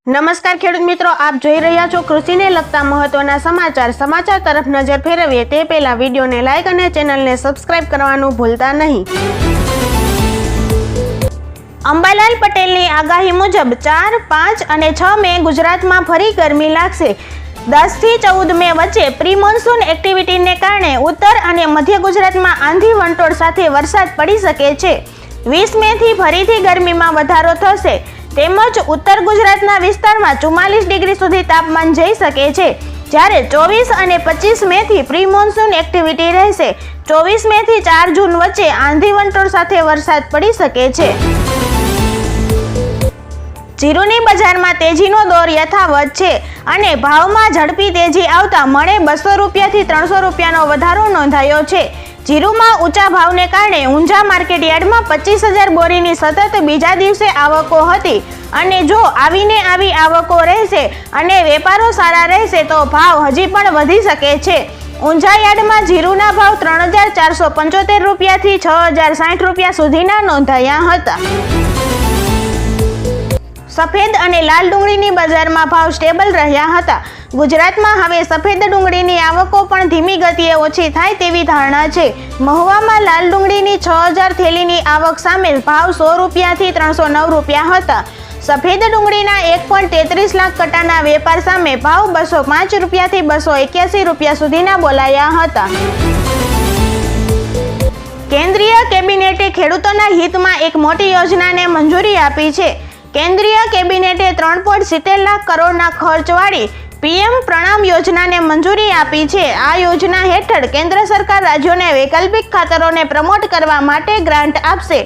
નમસ્કાર ખેડૂત મિત્રો, આપ જોઈ રહ્યા છો કૃષિને લગતા મહત્વના સમાચાર તરફ નજર ફેરવીએ તે પહેલા વિડીયોને લાઇક અને ચેનલને સબસ્ક્રાઇબ કરવાનું ભૂલતા નહીં। અંબાલાલ પટેલની આગાહી મુજબ 4, 5 અને 6 મે ગુજરાતમાં ફરી ગરમી લાગશે। 10 થી 14 મે વચ્ચે પ્રી મોન્સૂન એક્ટિવિટીને કારણે ઉત્તર અને મધ્ય ગુજરાતમાં આંધી વંટોળ સાથે વરસાદ પડી શકે છે। 20 મે થી ફરીથી ગરમીમાં વધારો થશે તેમજ ઉત્તર ગુજરાતના વિસ્તારમાં 44 ડિગ્રી સુધી તાપમાન જઈ શકે છે, જ્યારે 24 અને 25 મે થી પ્રી મોન્સૂન એક્ટિવિટી રહેશે। 24 મે થી 4 જૂન વચ્ચે આંધી વંટોળ સાથે વરસાદ પડી શકે છે। જીરુની બજારમાં તેજીનો દોર યથાવત છે અને ભાવમાં ઝડપી તેજી આવતા મણે 200 રૂપિયાથી 300 રૂપિયાનો વધારો નોંધાયો છે। જીરુમાં ઊંચા ભાવને કારણે ઊંઝા માર્કેટ યાર્ડમાં 25,000 બોરીની સતત બીજા દિવસે આવકો હતી અને જો આવી આવકો રહેશે અને વેપારો સારા રહેશે તો ભાવ હજી પણ વધી શકે છે। ઊંઝા યાર્ડમાં જીરુના ભાવ 3,475 રૂપિયાથી 6,060 રૂપિયા સુધીના નોંધાયા હતા। સફેદ અને લાલ ડુંગળીની બજારમાં ભાવ સ્ટેબલ રહ્યા હતા। ગુજરાતમાં હવે સફેદ ડુંગળીની આવકો પણ ધીમી ગતિએ ઓછી થાય તેવી ધારણા છે। મહુવામાં લાલ ડુંગળીની 6,000 થેલીની આવક સામે ભાવ 100 રૂપિયાથી 309 રૂપિયા હતા। સફેદ ડુંગળીના 1.33 લાખ કટ્ટાના વેપાર સામે ભાવ 205 રૂપિયાથી 281 રૂપિયા સુધીના બોલાયા હતા। કેન્દ્રીય કેબિનેટે ખેડૂતોના હિતમાં એક મોટી યોજનાને મંજૂરી આપી છે। કેન્દ્રીય કેબિનેટે 3.70 લાખ કરોડના ખર્ચવાળી પીએમ પ્રણામ યોજનાને મંજૂરી આપી છે। આ યોજના હેઠળ કેન્દ્ર સરકાર રાજ્યોને વૈકલ્પિક ખાતરોને પ્રમોટ કરવા માટે ગ્રાન્ટ આપશે।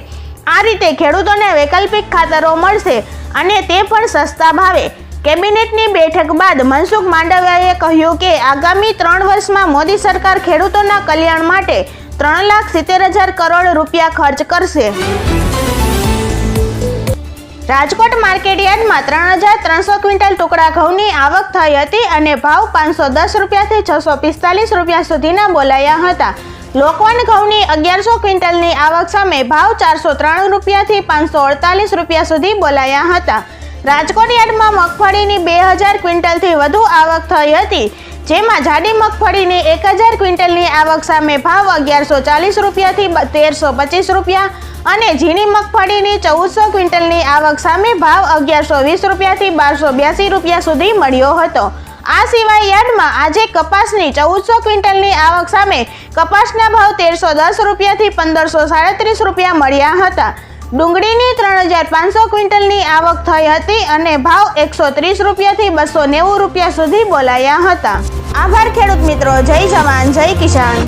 આ રીતે ખેડૂતોને વૈકલ્પિક ખાતરો મળશે અને તે પણ સસ્તા ભાવે। કેબિનેટની બેઠક બાદ મનસુખ માંડવિયાએ કહ્યું કે આગામી 3 વર્ષમાં મોદી સરકાર ખેડૂતોના કલ્યાણ માટે 3,70,000 કરોડ રૂપિયા ખર્ચ કરશે। રાજકોટ માર્કેટ યાર્ડમાં 3,300 ક્વિન્ટલ ટુકડા ઘઉંની આવક થઈ હતી અને ભાવ 510 રૂપિયાથી 645 રૂપિયા સુધીના બોલાયા હતા। લોકવન ઘઉંની 1,100 ક્વિન્ટલની આવક સામે ભાવ 403 રૂપિયાથી 548 રૂપિયા સુધી બોલાયા હતા। રાજકોટ યાર્ડમાં મગફળીની 2,000 ક્વિન્ટલથી વધુ આવક થઈ હતી, જેમાં જાડી મગફળીની 1,000 ક્વિન્ટલની આવક સામે ભાવ 1,140 રૂપિયાથી 1,325 રૂપિયા અને ઝીણી મગફળીની 1,400 ક્વિન્ટલની આવક સામે ભાવ 1,120 રૂપિયાથી 1,282 રૂપિયા સુધી મળ્યો હતો। આ સિવાય યાર્ડમાં આજે કપાસની 1,400 ક્વિન્ટલની આવક સામે કપાસના ભાવ 1,310 રૂપિયાથી 1,537 રૂપિયા મળ્યા હતા। ડુંગળીની 3,500 ક્વિન્ટલની આવક થઈ હતી અને ભાવ 130 રૂપિયાથી 290 રૂપિયા સુધી બોલાયા હતા। આભાર ખેડૂત મિત્રો, જય જવાન જય કિસાન।